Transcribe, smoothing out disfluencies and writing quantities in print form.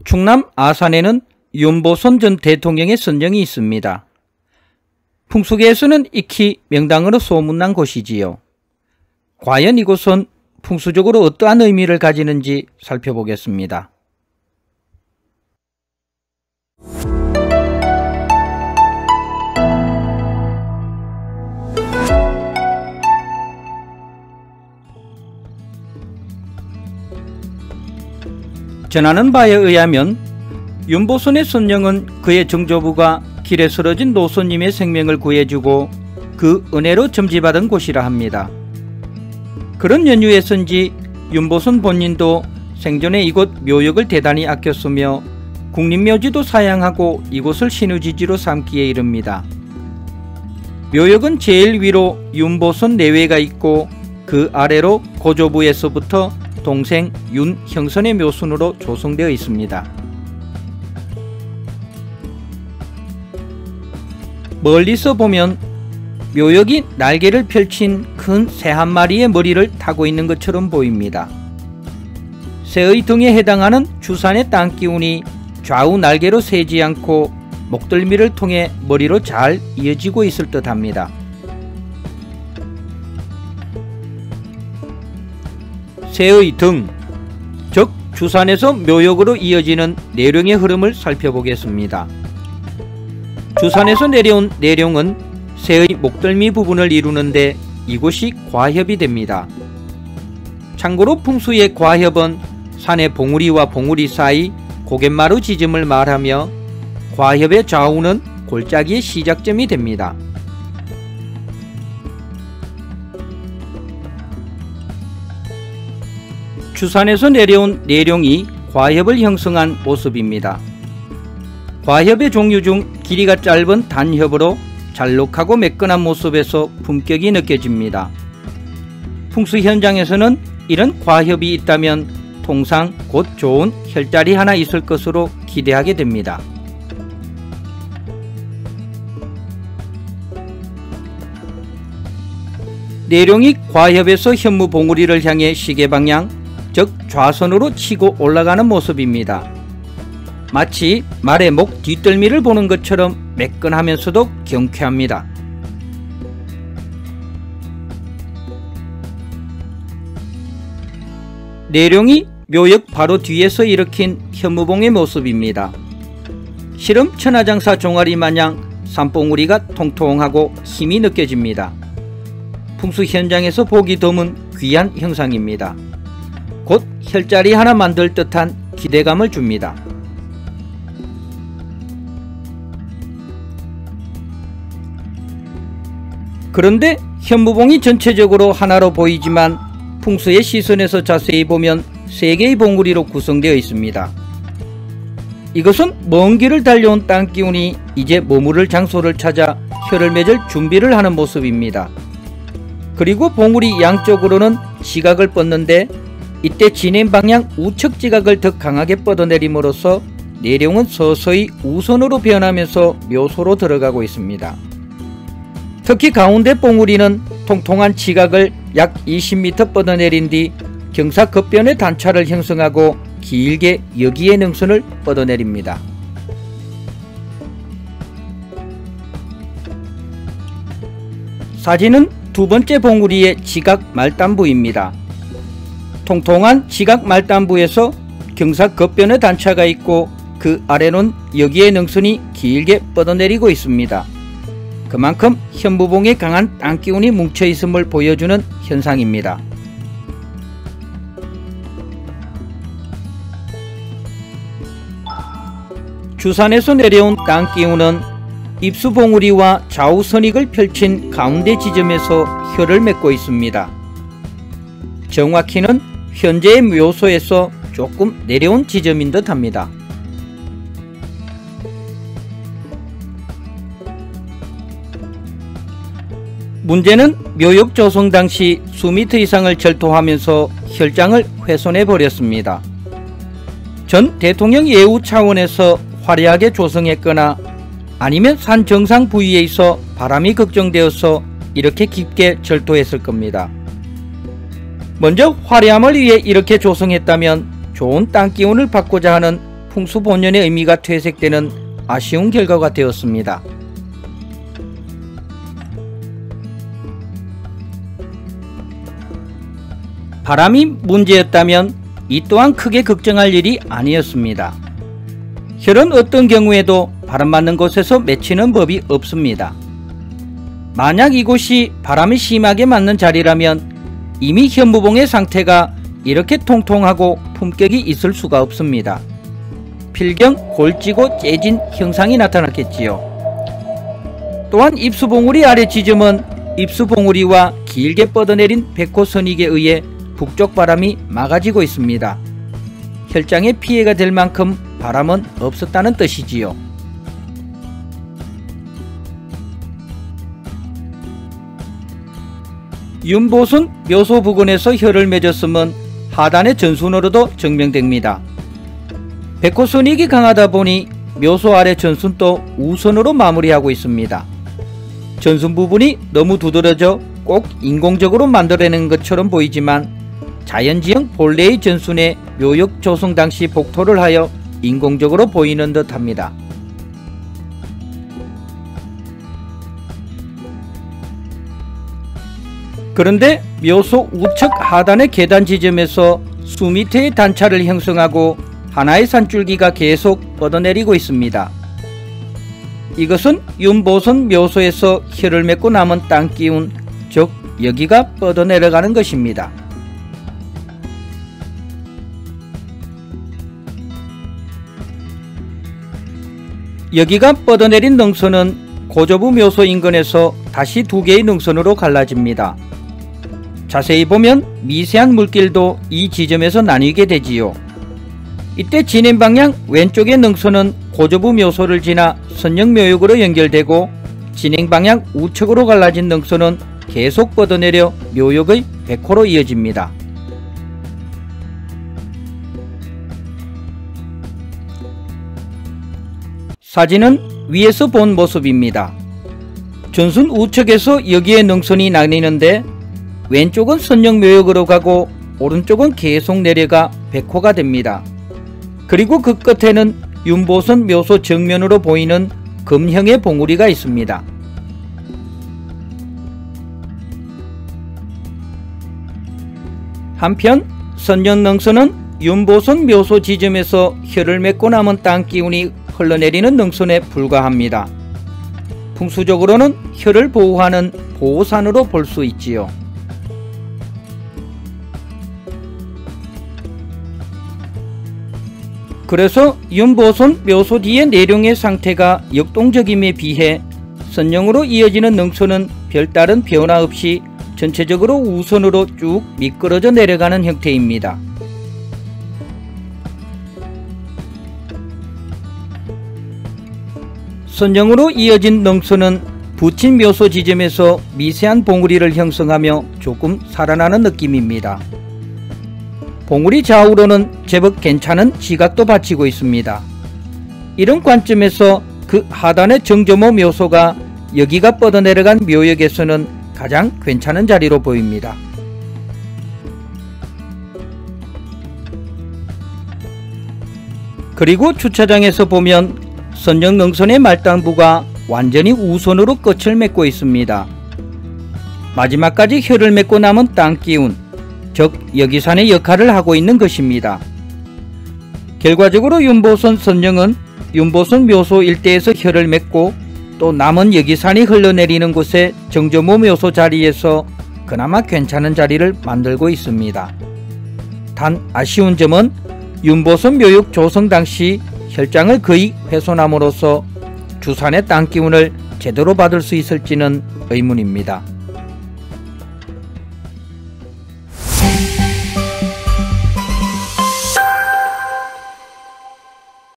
충남 아산에는 윤보선 전 대통령의 선정이 있습니다. 풍수계에서는 익히 명당으로 소문난 곳이지요. 과연 이곳은 풍수적으로 어떠한 의미를 가지는지 살펴보겠습니다. 전하는 바에 의하면 윤보선의 선정은 그의 정조부가 길에 쓰러진 노선님의 생명을 구해주고 그 은혜로 점지받은 곳이라 합니다. 그런 연유에서인지 윤보선 본인도 생전에 이곳 묘역을 대단히 아꼈으며 국립묘지도 사양하고 이곳을 신우지지로 삼기에 이릅니다. 묘역은 제일 위로 윤보선 내외가 있고 그 아래로 고조부에서부터 동생 윤형선의 묘순으로 조성되어 있습니다. 멀리서 보면 묘역이 날개를 펼친 큰 새 한 마리의 머리를 타고 있는 것처럼 보입니다. 새의 등에 해당하는 주산의 땅기운이 좌우 날개로 새지 않고 목덜미를 통해 머리로 잘 이어지고 있을 듯합니다. 새의 등, 즉 주산에서 묘역으로 이어지는 내룡의 흐름을 살펴보겠습니다. 주산에서 내려온 내룡은 새의 목덜미 부분을 이루는데 이곳이 과협이 됩니다. 참고로 풍수의 과협은 산의 봉우리와 봉우리 사이 고갯마루 지점을 말하며 과협의 좌우는 골짜기의 시작점이 됩니다. 주산에서 내려온 내룡이 과협을 형성한 모습입니다. 과협의 종류 중 길이가 짧은 단협으로 잘록하고 매끈한 모습에서 품격이 느껴집니다. 풍수 현장에서는 이런 과협이 있다면 통상 곧 좋은 혈자리 하나 있을 것으로 기대하게 됩니다. 내룡이 과협에서 현무 봉우리를 향해 시계 방향, 즉 좌선으로 치고 올라가는 모습입니다. 마치 말의 목 뒷덜미를 보는 것처럼 매끈하면서도 경쾌합니다. 내룡이 묘역 바로 뒤에서 일으킨 현무봉의 모습입니다. 실험 천하장사 종아리 마냥 산봉우리가 통통하고 힘이 느껴집니다. 풍수 현장에서 보기 드문 귀한 형상입니다. 곧 혈자리 하나 만들 듯한 기대감을 줍니다. 그런데 현무봉이 전체적으로 하나로 보이지만 풍수의 시선에서 자세히 보면 3개의 봉우리로 구성되어 있습니다. 이것은 먼 길을 달려온 땅기운이 이제 머무를 장소를 찾아 혀를 맺을 준비를 하는 모습입니다. 그리고 봉우리 양쪽으로는 지각을 뻗는데 이때 진행 방향 우측 지각을 더 강하게 뻗어내림으로써 내룡은 서서히 우선으로 변하면서 묘소로 들어가고 있습니다. 특히 가운데 봉우리는 통통한 지각을 약 20m 뻗어내린 뒤 경사급변의 단차를 형성하고 길게 여기의 능선을 뻗어내립니다. 사진은 두 번째 봉우리의 지각 말단부입니다. 통통한 지각 말단부에서 경사급변의 단차가 있고 그 아래는 여기의 능선이 길게 뻗어내리고 있습니다. 그만큼 현무봉에 강한 땅기운이 뭉쳐있음을 보여주는 현상입니다. 주산에서 내려온 땅기운은 입수봉우리와 좌우 선익을 펼친 가운데 지점에서 혀를 맺고 있습니다. 정확히는 현재의 묘소에서 조금 내려온 지점인 듯 합니다. 문제는 묘역 조성 당시 수미터 이상을 절토하면서 혈장을 훼손해 버렸습니다. 전 대통령 예우 차원에서 화려하게 조성했거나 아니면 산 정상 부위에 있어 바람이 걱정되어서 이렇게 깊게 절토했을 겁니다. 먼저 화려함을 위해 이렇게 조성했다면 좋은 땅기운을 받고자 하는 풍수 본연의 의미가 퇴색되는 아쉬운 결과가 되었습니다. 바람이 문제였다면 이 또한 크게 걱정할 일이 아니었습니다. 혈은 어떤 경우에도 바람 맞는 곳에서 맺히는 법이 없습니다. 만약 이곳이 바람이 심하게 맞는 자리라면 이미 현무봉의 상태가 이렇게 통통하고 품격이 있을 수가 없습니다. 필경 골지고 째진 형상이 나타났겠지요. 또한 입수봉우리 아래 지점은 입수봉우리와 길게 뻗어내린 백호선익에 의해 북쪽 바람이 막아지고 있습니다. 혈장에 피해가 될 만큼 바람은 없었다는 뜻이지요. 윤보선 묘소 부근에서 혈을 맺었음은 하단의 전순으로도 증명됩니다. 백호선익이 강하다 보니 묘소 아래 전순도 우선으로 마무리하고 있습니다. 전순 부분이 너무 두드러져 꼭 인공적으로 만들어낸 것처럼 보이지만 자연지형 본래의 전순에 묘역 조성 당시 복토를 하여 인공적으로 보이는 듯 합니다. 그런데 묘소 우측 하단의 계단 지점에서 수미터의 단차를 형성하고 하나의 산줄기가 계속 뻗어내리고 있습니다. 이것은 윤보선 묘소에서 혈을 맺고 남은 땅기운, 즉 여기가 뻗어내려가는 것입니다. 여기가 뻗어내린 능선은 고조부 묘소 인근에서 다시 두 개의 능선으로 갈라집니다. 자세히 보면 미세한 물길도 이 지점에서 나뉘게 되지요. 이때 진행 방향 왼쪽의 능선은 고조부 묘소를 지나 선영묘역으로 연결되고 진행 방향 우측으로 갈라진 능선은 계속 뻗어내려 묘역의 백호로 이어집니다. 사진은 위에서 본 모습입니다. 전순 우측에서 여기에 능선이 나뉘는데 왼쪽은 선영묘역으로 가고 오른쪽은 계속 내려가 백호가 됩니다. 그리고 그 끝에는 윤보선 묘소 정면으로 보이는 금형의 봉우리가 있습니다. 한편 선영능선은 윤보선 묘소 지점에서 혈을 맺고 남은 땅기운이 흘러내리는 능선에 불과합니다. 풍수적으로는 혈을 보호하는 보호산으로 볼 수 있지요. 그래서 윤보선 묘소 뒤의 내룡의 상태가 역동적임에 비해 선영으로 이어지는 능선은 별다른 변화 없이 전체적으로 우선으로 쭉 미끄러져 내려가는 형태입니다. 선영으로 이어진 능선은 붙인 묘소 지점에서 미세한 봉우리를 형성하며 조금 살아나는 느낌입니다. 봉우리 좌우로는 제법 괜찮은 지각도 받치고 있습니다. 이런 관점에서 그 하단의 정조모 묘소가 여기가 뻗어내려간 묘역에서는 가장 괜찮은 자리로 보입니다. 그리고 주차장에서 보면 선영능선의 말단부가 완전히 우선으로 끝을 맺고 있습니다. 마지막까지 혈을 맺고 남은 땅기운, 즉 여기산의 역할을 하고 있는 것입니다. 결과적으로 윤보선 선영은 윤보선 묘소 일대에서 혈을 맺고 또 남은 여기산이 흘러내리는 곳의 정조모 묘소 자리에서 그나마 괜찮은 자리를 만들고 있습니다. 단 아쉬운 점은 윤보선 묘역 조성 당시 혈장을 거의 훼손함으로써 주산의 땅기운을 제대로 받을 수 있을지는 의문입니다.